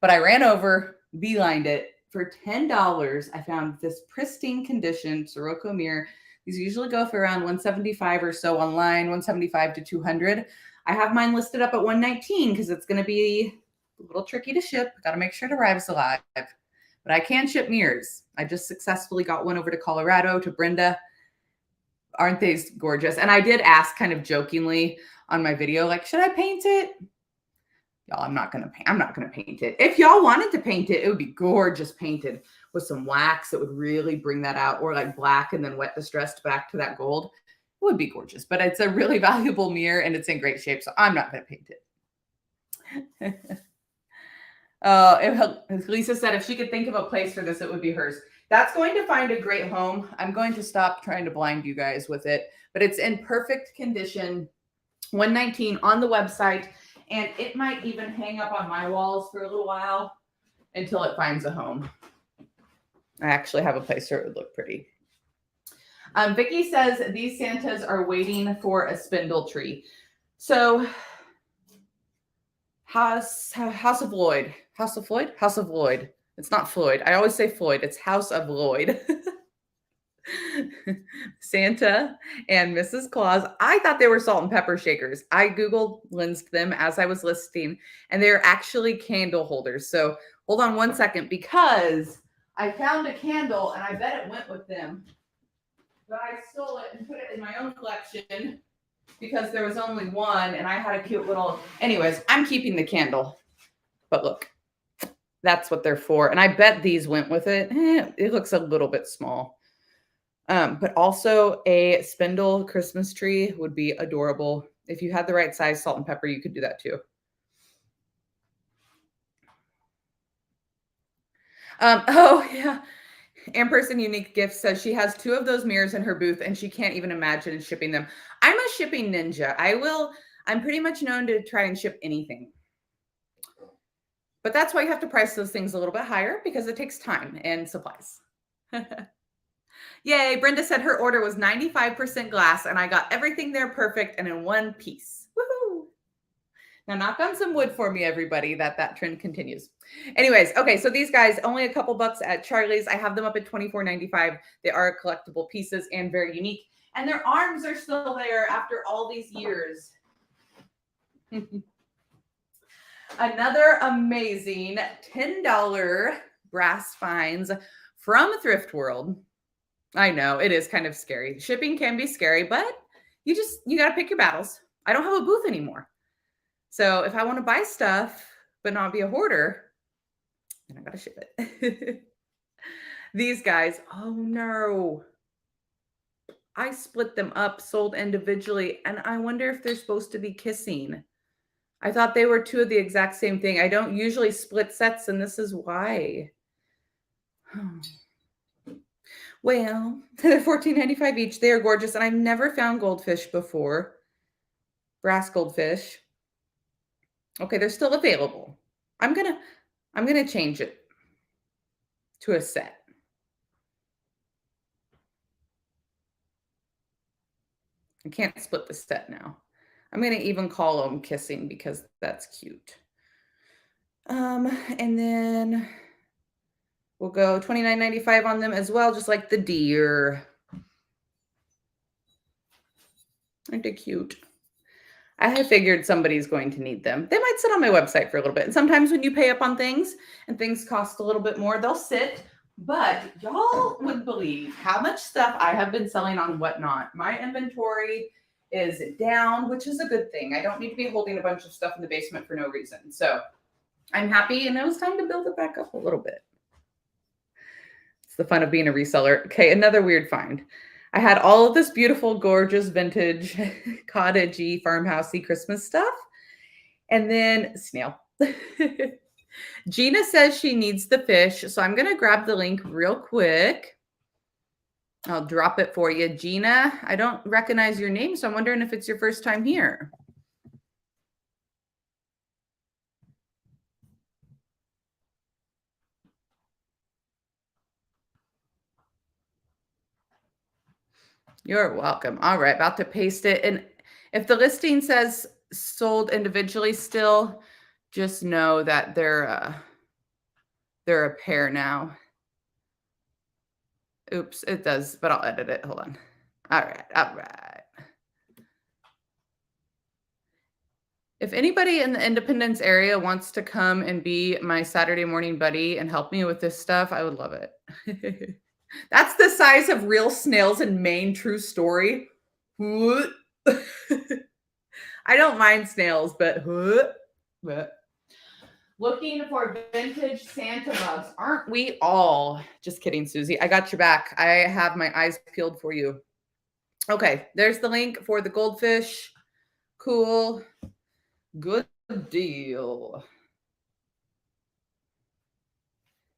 Speaker 1: But I ran over, beelined it for $10. I found this pristine condition Sirocco mirror. These usually go for around $175 or so online, $175 to $200. I have mine listed up at $119 because it's going to be a little tricky to ship. Got to make sure it arrives alive. But I can ship mirrors. I just successfully got one over to Colorado to Brenda. Aren't they gorgeous? And I did ask kind of jokingly on my video, like, should I paint it? Y'all, I'm not gonna paint it. If y'all wanted to paint it, it would be gorgeous painted with some wax. It would really bring that out, or like black and then wet distressed back to that gold. It would be gorgeous, but it's a really valuable mirror and it's in great shape, so I'm not gonna paint it. Lisa said if she could think of a place for this, it would be hers. That's going to find a great home. I'm going to stop trying to blind you guys with it, but it's in perfect condition. $119 on the website, and it might even hang up on my walls for a little while until it finds a home. I actually have a place where it would look pretty. Vicki says these Santas are waiting for a spindle tree. So House of Lloyd. House of Floyd? House of Lloyd. It's not Floyd. I always say Floyd. It's House of Lloyd. Santa and Mrs. Claus. I thought they were salt and pepper shakers. I Googled lensed them as I was listing, and they're actually candle holders. So hold on one second, because I found a candle and I bet it went with them. But I stole it and put it in my own collection because there was only one and I had a cute little... Anyways, I'm keeping the candle. But look, that's what they're for. And I bet these went with it. It looks a little bit small. But also a spindle Christmas tree would be adorable. If you had the right size salt and pepper, you could do that too. Oh, yeah. Amperson Unique Gift says she has 2 of those mirrors in her booth and she can't even imagine shipping them. I'm a shipping ninja. I'm pretty much known to try and ship anything. But that's why you have to price those things a little bit higher, because it takes time and supplies. Yay, Brenda said her order was 95% glass and I got everything there perfect and in one piece. Woohoo! Now knock on some wood for me, everybody, that trend continues. Anyways, okay, so these guys, only a couple bucks at Charlie's. I have them up at $24.95. They are collectible pieces and very unique. And their arms are still there after all these years. Another amazing $10 brass finds from Thrift World. I know it is kind of scary. Shipping can be scary, but you got to pick your battles. I don't have a booth anymore. So if I want to buy stuff but not be a hoarder, then I got to ship it. These guys, oh no. I split them up, sold individually, and I wonder if they're supposed to be kissing. I thought they were two of the exact same thing. I don't usually split sets, and this is why. Well, they're $14.95 each. They are gorgeous, and I've never found goldfish before. Brass goldfish. Okay, they're still available. I'm gonna change it to a set. I can't split the set now. I'm gonna even call them kissing because that's cute. And then we'll go $29.95 on them as well, just like the deer. Aren't they cute? I have figured somebody's going to need them. They might sit on my website for a little bit. And sometimes when you pay up on things and things cost a little bit more, they'll sit. But y'all would believe how much stuff I have been selling on Whatnot. My inventory is down, which is a good thing. I don't need to be holding a bunch of stuff in the basement for no reason. So I'm happy, and it was time to build it back up a little bit. It's the fun of being a reseller. Okay, another weird find. I had all of this beautiful, gorgeous, vintage, cottagey, farmhousey Christmas stuff. And then snail. Gina says she needs the fish. So I'm going to grab the link real quick. I'll drop it for you. Gina, I don't recognize your name, so I'm wondering if it's your first time here. You're welcome. All right, about to paste it. And if the listing says sold individually still, just know that they're a pair now. Oops, it does, but I'll edit it. Hold on. All right. If anybody in the Independence area wants to come and be my Saturday morning buddy and help me with this stuff, I would love it. That's the size of real snails in Maine, true story. I don't mind snails, but looking for vintage Santa bugs. Aren't we all? Just kidding, Susie. I got your back. I have my eyes peeled for you. Okay, there's the link for the goldfish. Cool. Good deal.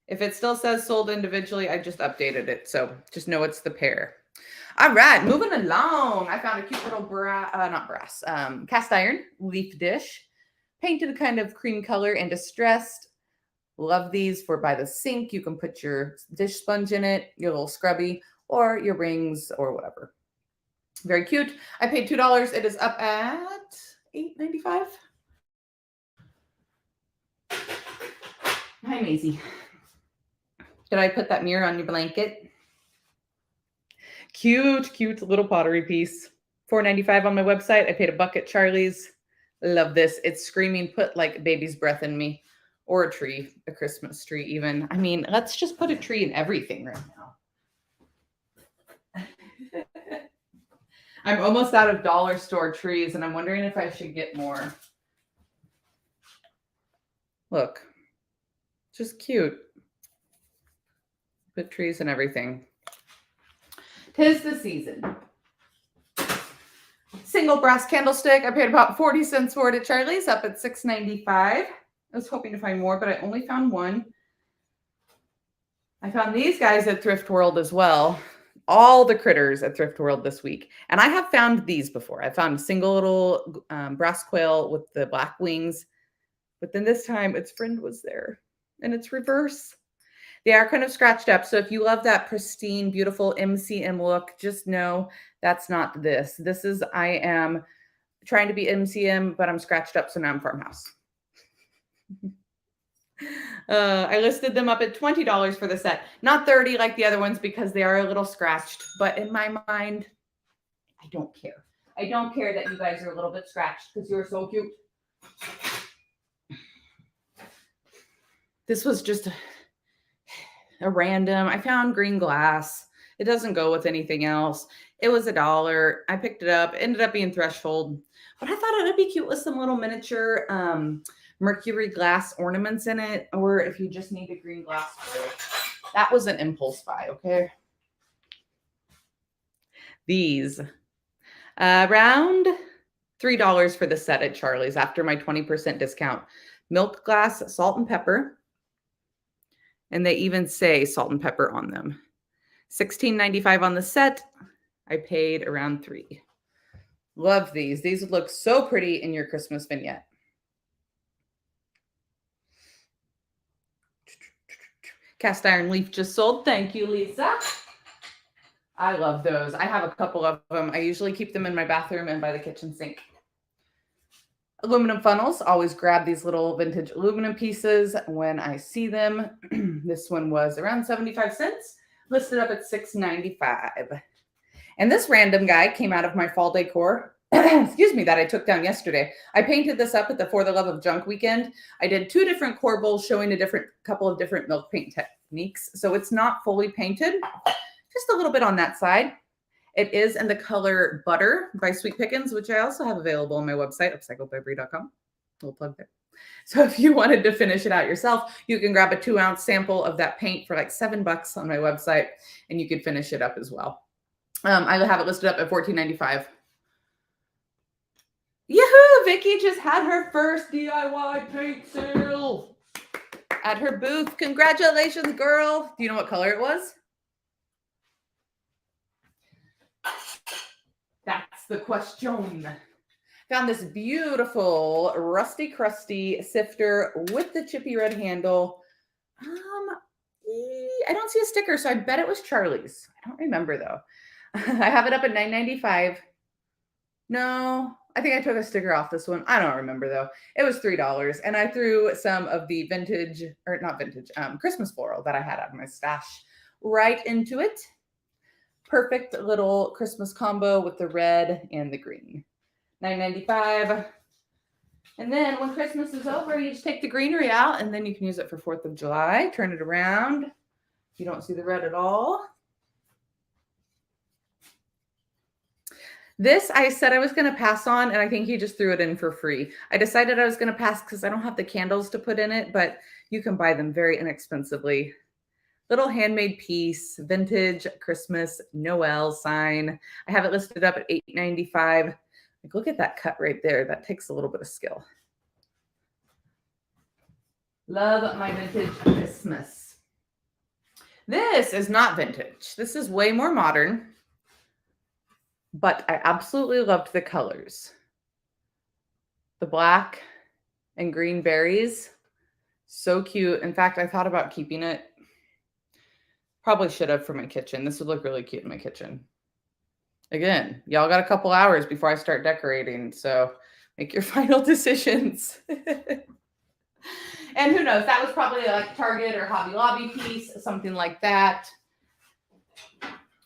Speaker 1: If it still says sold individually, I just updated it. So just know it's the pair. All right, moving along. I found a cute little cast iron leaf dish. Painted kind of cream color and distressed. Love these for by the sink. You can put your dish sponge in it, your little scrubby, or your rings or whatever. Very cute. I paid $2. It is up at $8.95. Hi, Maisie. Did I put that mirror on your blanket? Cute little pottery piece. $4.95 on my website. I paid $1 at Charlie's. Love this. It's screaming, put like baby's breath in me. Or a tree, a Christmas tree even. I mean, let's just put a tree in everything right now. I'm almost out of dollar store trees, and I'm wondering if I should get more. Look. Just cute. Put trees and everything. 'Tis the season. Single brass candlestick. I paid about 40 cents for it at Charlie's, up at $6.95. I was hoping to find more, but I only found one. I found these guys at Thrift World as well. All the critters at Thrift World this week. And I have found these before. I found a single little brass quail with the black wings. But then this time its friend was there. And it's reverse. They are kind of scratched up. So if you love that pristine, beautiful MCM look, just know that's not this. This is, I am trying to be MCM, but I'm scratched up. So now I'm farmhouse. I listed them up at $20 for the set. Not $30 like the other ones because they are a little scratched. But in my mind, I don't care. I don't care that you guys are a little bit scratched because you're so cute. This was just a random. I found green glass. It doesn't go with anything else. It was $1. I picked it up. It ended up being threshold, but I thought it would be cute with some little miniature mercury glass ornaments in it, or if you just need a green glass foil. That was an impulse buy, okay? These around $3 for the set at Charlie's after my 20% discount. Milk glass, salt and pepper. And they even say salt and pepper on them. $16.95 on the set. I paid around $3. Love these. These would look so pretty in your Christmas vignette. Cast iron leaf just sold. Thank you, Lisa. I love those. I have a couple of them. I usually keep them in my bathroom and by the kitchen sink. Aluminum funnels. Always grab these little vintage aluminum pieces when I see them. This one was around 75 cents. Listed up at $6.95. And this random guy came out of my fall decor, excuse me, that I took down yesterday. I painted this up at the For the Love of Junk weekend. I did 2 different core bowls showing a couple of different milk paint techniques. So it's not fully painted, just a little bit on that side. It is in the color Butter by Sweet Pickins, which I also have available on my website, upcycledbybrie.com. Little plug there. So if you wanted to finish it out yourself, you can grab a 2-ounce sample of that paint for like $7 on my website, and you could finish it up as well. I have it listed up at $14.95. Yahoo! Vicky just had her first DIY paint sale at her booth. Congratulations, girl. Do you know what color it was? That's the question. Found this beautiful rusty crusty sifter with the chippy red handle. I don't see a sticker, so I bet it was Charlie's. I don't remember though. I have it up at $9.95. No, I think I took a sticker off this one. I don't remember though. It was $3, and I threw some of the vintage, or not vintage, Christmas floral that I had out of my stash right into it. Perfect little Christmas combo with the red and the green. $9.95. And then when Christmas is over, you just take the greenery out, and then you can use it for 4th of July. Turn it around. You don't see the red at all. This I said I was going to pass on, and I think he just threw it in for free. I decided I was going to pass because I don't have the candles to put in it, but you can buy them very inexpensively. Little handmade piece, vintage Christmas Noel sign. I have it listed up at $8.95. Like, look at that cut right there. That takes a little bit of skill. Love my vintage Christmas. This is not vintage. This is way more modern. But I absolutely loved the colors. The black and green berries. So cute. In fact, I thought about keeping it. Probably should have for my kitchen. This would look really cute in my kitchen. Again, y'all got a couple hours before I start decorating. So make your final decisions. And who knows? That was probably like Target or Hobby Lobby piece, something like that.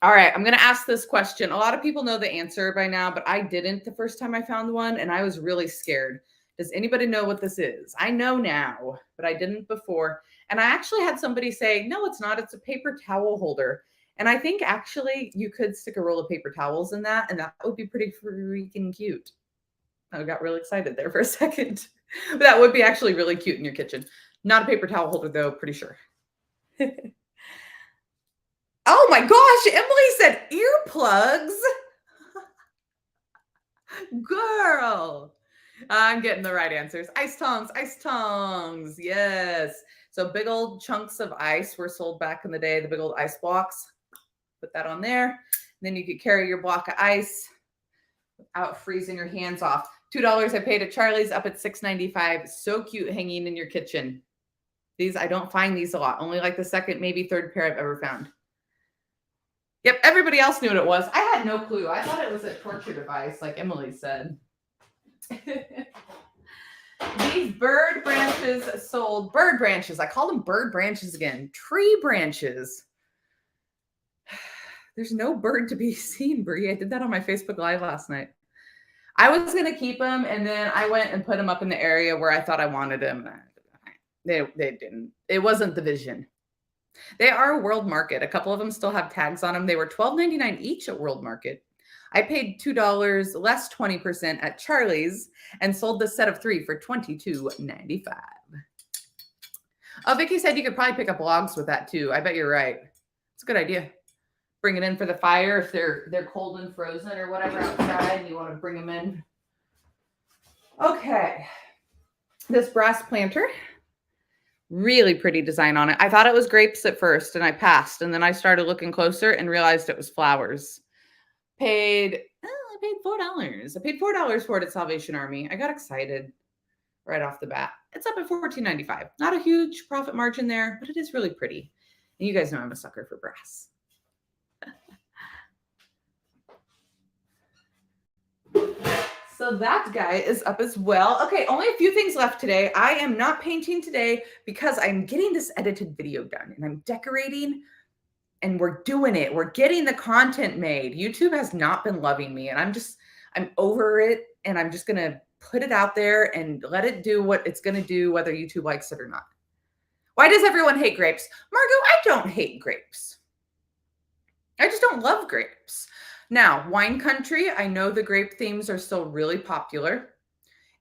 Speaker 1: All right, I'm going to ask this question. A lot of people know the answer by now, but I didn't the first time I found one, and I was really scared. Does anybody know what this is? I know now, but I didn't before. And I actually had somebody say, no, it's not. It's a paper towel holder. And I think actually you could stick a roll of paper towels in that, and that would be pretty freaking cute. I got really excited there for a second. But that would be actually really cute in your kitchen. Not a paper towel holder, though, pretty sure. Oh my gosh, Emily said earplugs. Girl, I'm getting the right answers. Ice tongs. Yes. So big old chunks of ice were sold back in the day, the big old ice blocks. Put that on there. And then you could carry your block of ice without freezing your hands off. $2 I paid at Charlie's, up at $6.95. So cute, hanging in your kitchen. These, I don't find these a lot. Only like the second, maybe third pair I've ever found. Yep, everybody else knew what it was. I had no clue. I thought it was a torture device, like Emily said. These bird branches sold. Bird branches. I call them bird branches again. Tree branches. There's no bird to be seen, Brie. I did that on my Facebook Live last night. I was going to keep them, and then I went and put them up in the area where I thought I wanted them. They didn't. It wasn't the vision. They are World Market. A couple of them still have tags on them. They were $12.99 each at World Market. I paid $2 less 20% at Charlie's and sold the set of 3 for $22.95. Oh, Vicky said you could probably pick up logs with that too. I bet you're right. It's a good idea. Bring it in for the fire if they're cold and frozen or whatever outside and you want to bring them in. Okay. This brass planter. Really pretty design on it. I thought it was grapes at first and I passed. And then I started looking closer and realized it was flowers. I paid $4. I paid $4 for it at Salvation Army. I got excited right off the bat. It's up at $14.95. Not a huge profit margin there, but it is really pretty. And you guys know I'm a sucker for brass. So that guy is up as well. Okay, only a few things left today. I am not painting today because I'm getting this edited video done and I'm decorating and we're doing it. We're getting the content made. YouTube has not been loving me and I'm over it and I'm just going to put it out there and let it do what it's going to do, whether YouTube likes it or not. Why does everyone hate grapes? Margot, I don't hate grapes. I just don't love grapes. Now, wine country, I know the grape themes are still really popular.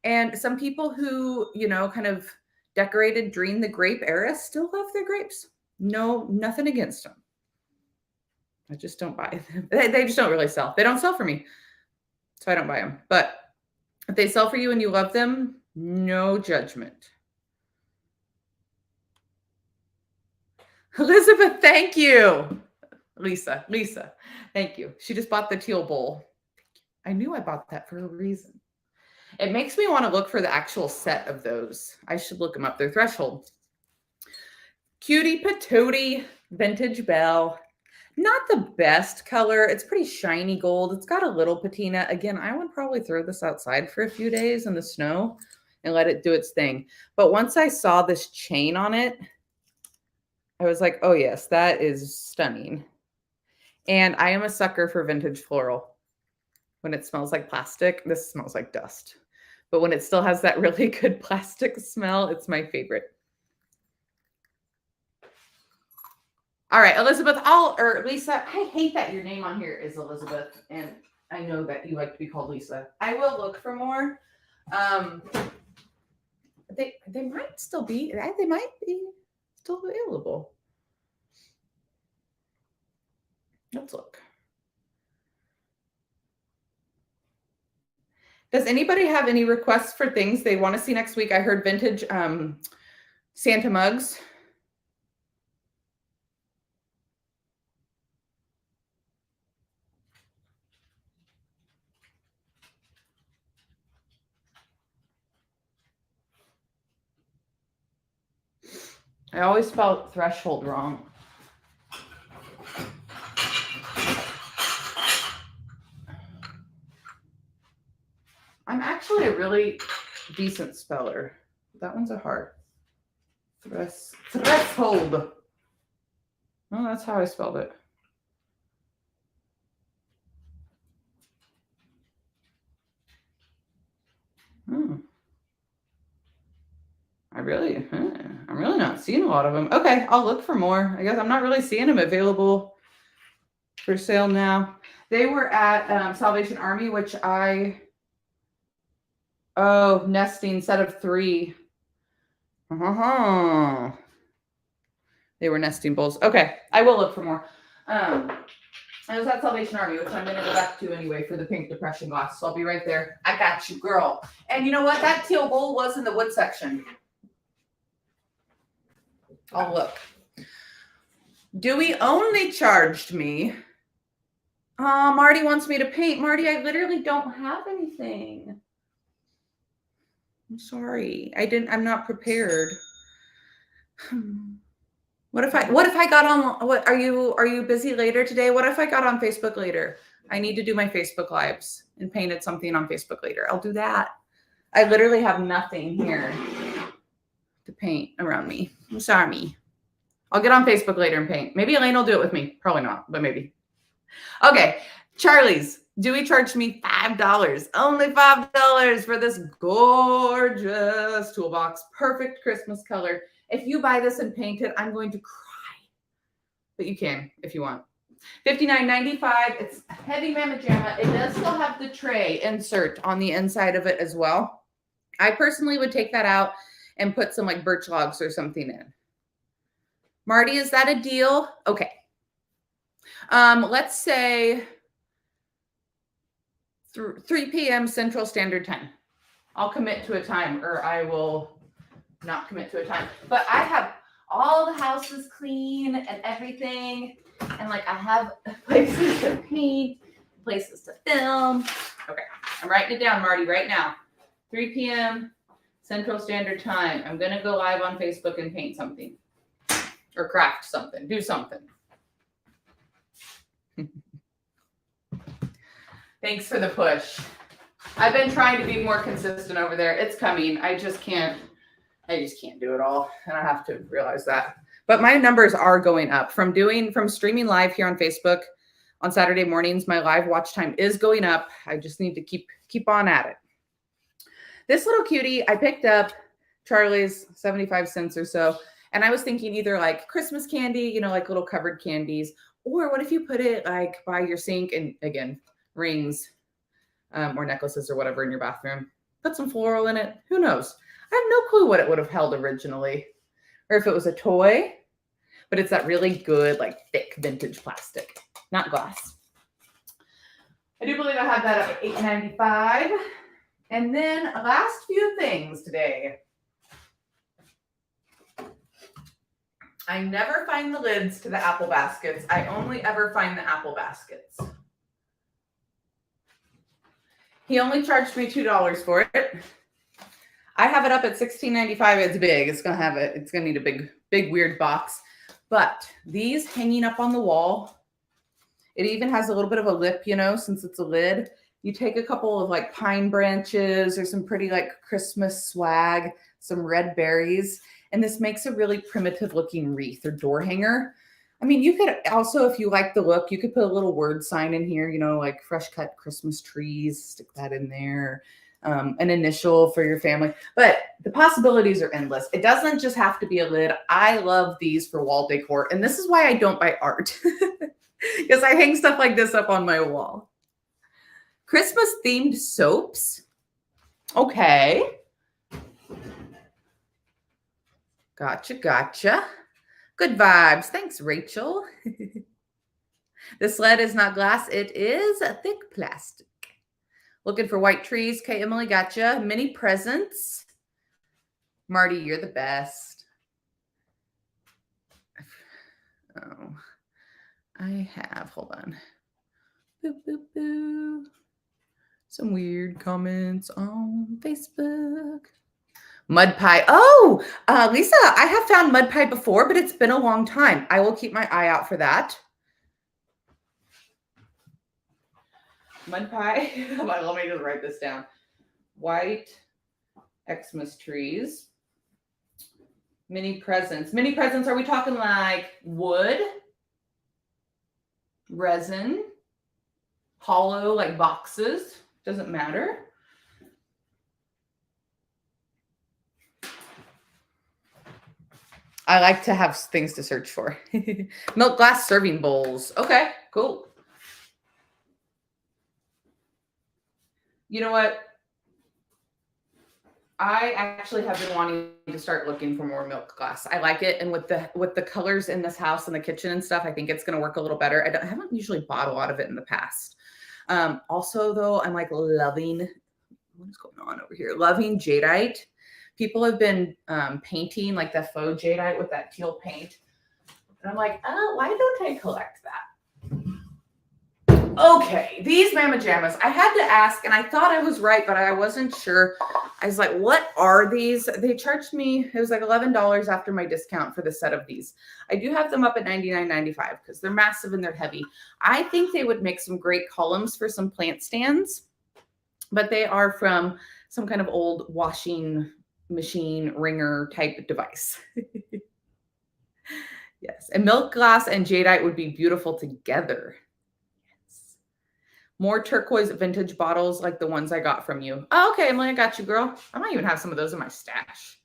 Speaker 1: And some people who, kind of decorated during the grape era still love their grapes. No, nothing against them. I just don't buy them. They just don't really sell. They don't sell for me. So I don't buy them. But if they sell for you and you love them, no judgment. Elizabeth, thank you. Lisa, thank you. She just bought the teal bowl. I knew I bought that for a reason. It makes me want to look for the actual set of those. I should look them up. They're Threshold. Cutie Patootie Vintage Bell. Not the best color. It's pretty shiny gold. It's got a little patina. Again, I would probably throw this outside for a few days in the snow and let it do its thing. But once I saw this chain on it, I was like, oh yes, that is stunning. And I am a sucker for vintage floral. When it smells like plastic, this smells like dust. But when it still has that really good plastic smell, it's my favorite. All right, Elizabeth, or Lisa, I hate that your name on here is Elizabeth. And I know that you like to be called Lisa. I will look for more. They might still be, they might be still available. Let's look. Does anybody have any requests for things they want to see next week? I heard vintage Santa mugs. I always spelled threshold wrong. I'm actually a really decent speller. That one's a hard. Threshold. Oh, that's how I spelled it. I'm really not seeing a lot of them. Okay, I'll look for more. I guess I'm not really seeing them available for sale now. They were at Salvation Army, which nesting set of 3. They were nesting bowls. Okay, I will look for more. I was at Salvation Army, which I'm going to go back to anyway for the pink depression glass. So I'll be right there. I got you, girl. And you know what? That teal bowl was in the wood section. I'll look. Dewey only charged me. Marty wants me to paint. Marty, I literally don't have anything. I'm sorry. I'm not prepared. What if I got on, what are you busy later today? What if I got on Facebook later? I need to do my Facebook lives and painted something on Facebook later. I'll do that. I literally have nothing here to paint around me. I'm sorry. I'll get on Facebook later and paint. Maybe Elaine will do it with me. Probably not, but maybe. Okay. Charlie's. Dewey charged me $5. Only $5 for this gorgeous toolbox. Perfect Christmas color. If you buy this and paint it, I'm going to cry. but you can if you want. $59.95. It's heavy mamma jamma. It does still have the tray insert on the inside of it as well. I personally would take that out and put some like birch logs or something in. Marty, is that a deal? Okay. Let's say 3 p.m. Central Standard Time. I'll commit to a time, or I will not commit to a time. But I have all the houses clean and everything. And like I have places to paint, places to film. Okay, I'm writing it down, Marty, right now. 3 p.m. Central Standard Time. I'm going to go live on Facebook and paint something. Or craft something. Do something. Thanks for the push. I've been trying to be more consistent over there. It's coming. I just can't do it all. And I have to realize that. But my numbers are going up from streaming live here on Facebook on Saturday mornings. My live watch time is going up. I just need to keep on at it. This little cutie I picked up, Charlie's, 75 cents or so. And I was thinking either like Christmas candy, you know, like little covered candies, or what if you put it like by your sink and again, rings or necklaces or whatever in your bathroom. Put some floral in it. Who knows? I have no clue what it would have held originally. Or if it was a toy, but it's that really good, like thick vintage plastic, not glass. I do believe I have that at $8.95. And then last few things today. I never find the lids to the apple baskets. I only ever find the apple baskets. He only charged me $2 for it. I have it up at $16.95. It's big. It's gonna have it. It's gonna need a big weird box. But these hanging up on the wall, it even has a little bit of a lip, you know, since it's a lid. You take a couple of like pine branches or some pretty like Christmas swag, some red berries, and this makes a really primitive looking wreath or door hanger. I mean, you could also, if you like the look, you could put a little word sign in here, you know, like fresh cut Christmas trees, stick that in there. An initial for your family, but the possibilities are endless. It doesn't just have to be a lid. I love these for wall decor. And this is why I don't buy art because I hang stuff like this up on my wall. Christmas themed soaps. Okay. Gotcha. Good vibes. Thanks, Rachel. This lead is not glass. It is a thick plastic. Looking for white trees. Okay, Emily, gotcha. Mini presents. Marty, you're the best. Oh, I have, hold on. Boop, boop, boop. Some weird comments on Facebook. Mud pie. Oh, Lisa, I have found mud pie before, but it's been a long time. I will keep my eye out for that. Mud pie. Let me just write this down. White Xmas trees. Mini presents. Mini presents, are we talking like wood? Resin? Hollow, like boxes? Doesn't matter. I like to have things to search for. Milk glass serving bowls. Okay, cool. You know what? I actually have been wanting to start looking for more milk glass. I like it. And with the colors in this house and the kitchen and stuff, I think it's going to work a little better. I haven't usually bought a lot of it in the past. Also, though, I'm like loving, what is going on over here? Loving jadeite. People have been painting like the faux jadeite with that teal paint. And I'm like, oh, why don't I collect that? Okay, these Mama Jammas. I had to ask, and I thought I was right, but I wasn't sure. I was like, what are these? They charged me, it was like $11 after my discount for the set of these. I do have them up at $99.95 because they're massive and they're heavy. I think they would make some great columns for some plant stands, but they are from some kind of old washing machine ringer type device. Yes, and milk glass and jadeite would be beautiful together. Yes. More turquoise vintage bottles like the ones I got from you. Oh, okay, Emily, I got you, girl. I might even have some of those in my stash.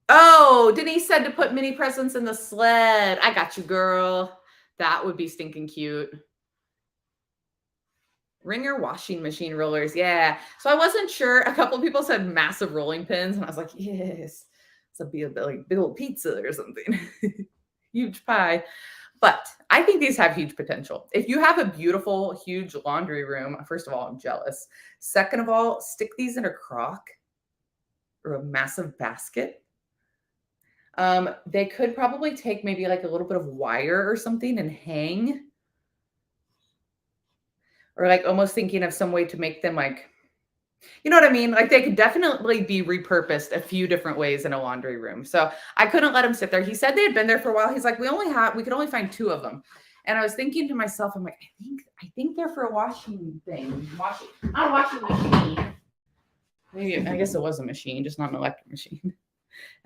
Speaker 1: Oh, Denise said to put mini presents in the sled. I got you, girl. That would be stinking cute. Ringer washing machine rollers. Yeah. So I wasn't sure. A couple of people said massive rolling pins, and I was like, yes. It's a big, like big old pizza or something. Huge pie. But I think these have huge potential. If you have a beautiful, huge laundry room, first of all, I'm jealous. Second of all, stick these in a crock or a massive basket. They could probably take maybe like a little bit of wire or something and hang, or like almost thinking of some way to make them like, you know what I mean? Like they could definitely be repurposed a few different ways in a laundry room. So I couldn't let him sit there. He said they had been there for a while. He's like, we could only find 2 of them. And I was thinking to myself, I'm like, I think they're for a washing thing. Not a washing machine. Maybe, I guess it was a machine, just not an electric machine.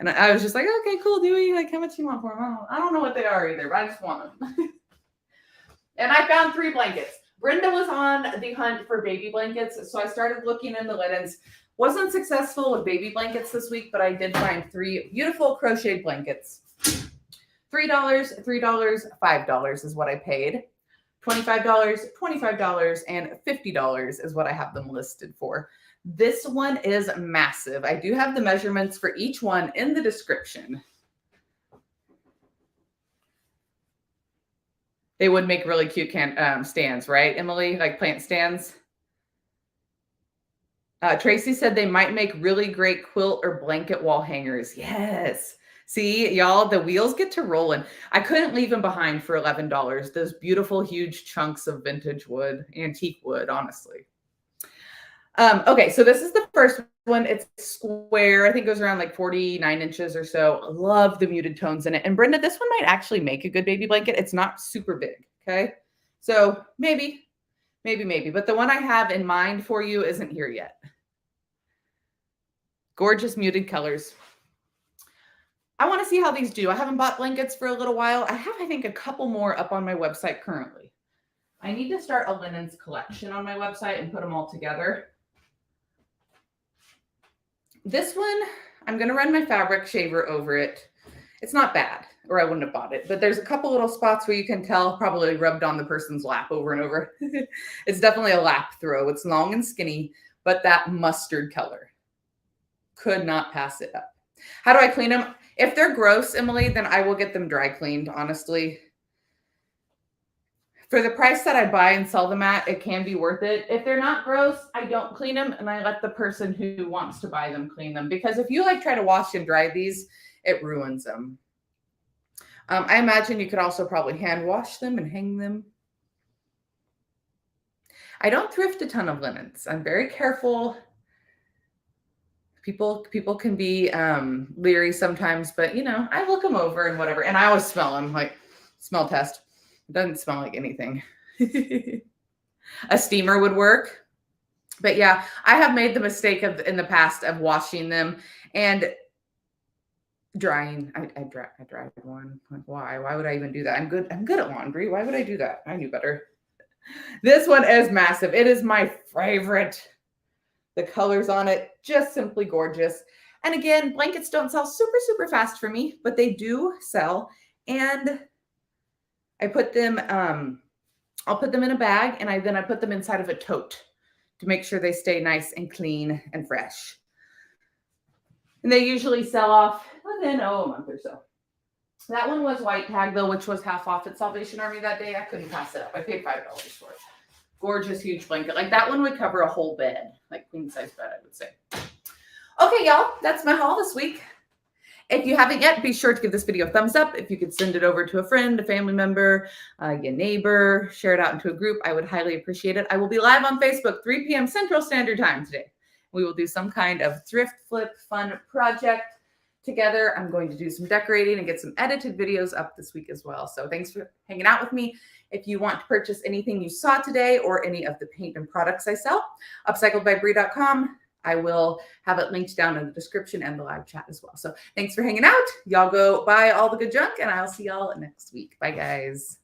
Speaker 1: And I was just like, okay, cool, Dewey. Like, how much you want for them? I don't know what they are either, but I just want them. And I found 3 blankets. Brenda was on the hunt for baby blankets, so I started looking in the linens. Wasn't successful with baby blankets this week, but I did find 3 beautiful crocheted blankets. $3, $3, $5 is what I paid. $25, $25, and $50 is what I have them listed for. This one is massive. I do have the measurements for each one in the description. They would make really cute stands, right, Emily? Like plant stands. Tracy said they might make really great quilt or blanket wall hangers. Yes. See, y'all, the wheels get to rolling. I couldn't leave them behind for $11. Those beautiful, huge chunks of vintage wood, antique wood, honestly. Okay, so this is the first one. It's square. I think it goes around like 49 inches or so. I love the muted tones in it. And Brenda, this one might actually make a good baby blanket. It's not super big, okay? So maybe. But the one I have in mind for you isn't here yet. Gorgeous muted colors. I want to see how these do. I haven't bought blankets for a little while. I have, I think, a couple more up on my website currently. I need to start a linens collection on my website and put them all together. This one, I'm going to run my fabric shaver over it. It's not bad, or I wouldn't have bought it, but there's a couple little spots where you can tell probably rubbed on the person's lap over and over. It's definitely a lap throw. It's long and skinny, but that mustard color. Could not pass it up. How do I clean them? If they're gross, Emily, then I will get them dry cleaned, honestly. For the price that I buy and sell them at, it can be worth it. If they're not gross, I don't clean them, and I let the person who wants to buy them clean them. Because if you like try to wash and dry these, it ruins them. I imagine you could also probably hand wash them and hang them. I don't thrift a ton of linens. I'm very careful. People can be leery sometimes, but you know, I look them over and whatever. And I always smell them, like smell test. It doesn't smell like anything. A steamer would work. But yeah, I have made the mistake of in the past of washing them and drying. I dried one. Like, why would I even do that? I'm good at laundry. Why would I do that? I knew better. This one is massive. It is my favorite. The colors on it, just simply gorgeous. And again, blankets don't sell super fast for me, but they do sell. And I put them, I'll put them in a bag, and then I put them inside of a tote to make sure they stay nice and clean and fresh. And they usually sell off within, a month or so. That one was white tag, though, which was half off at Salvation Army that day. I couldn't pass it up. I paid $5 for it. Gorgeous, huge blanket. Like that one would cover a whole bed, like queen size bed, I would say. Okay, y'all, that's my haul this week. If you haven't yet, be sure to give this video a thumbs up. If you could send it over to a friend, a family member, your neighbor, share it out into a group, I would highly appreciate it. I will be live on Facebook, 3 p.m. Central Standard Time today. We will do some kind of thrift flip fun project together. I'm going to do some decorating and get some edited videos up this week as well. So thanks for hanging out with me. If you want to purchase anything you saw today or any of the paint and products I sell, upcycledbybrie.com. I will have it linked down in the description and the live chat as well. So thanks for hanging out. Y'all go buy all the good junk, and I'll see y'all next week. Bye, guys.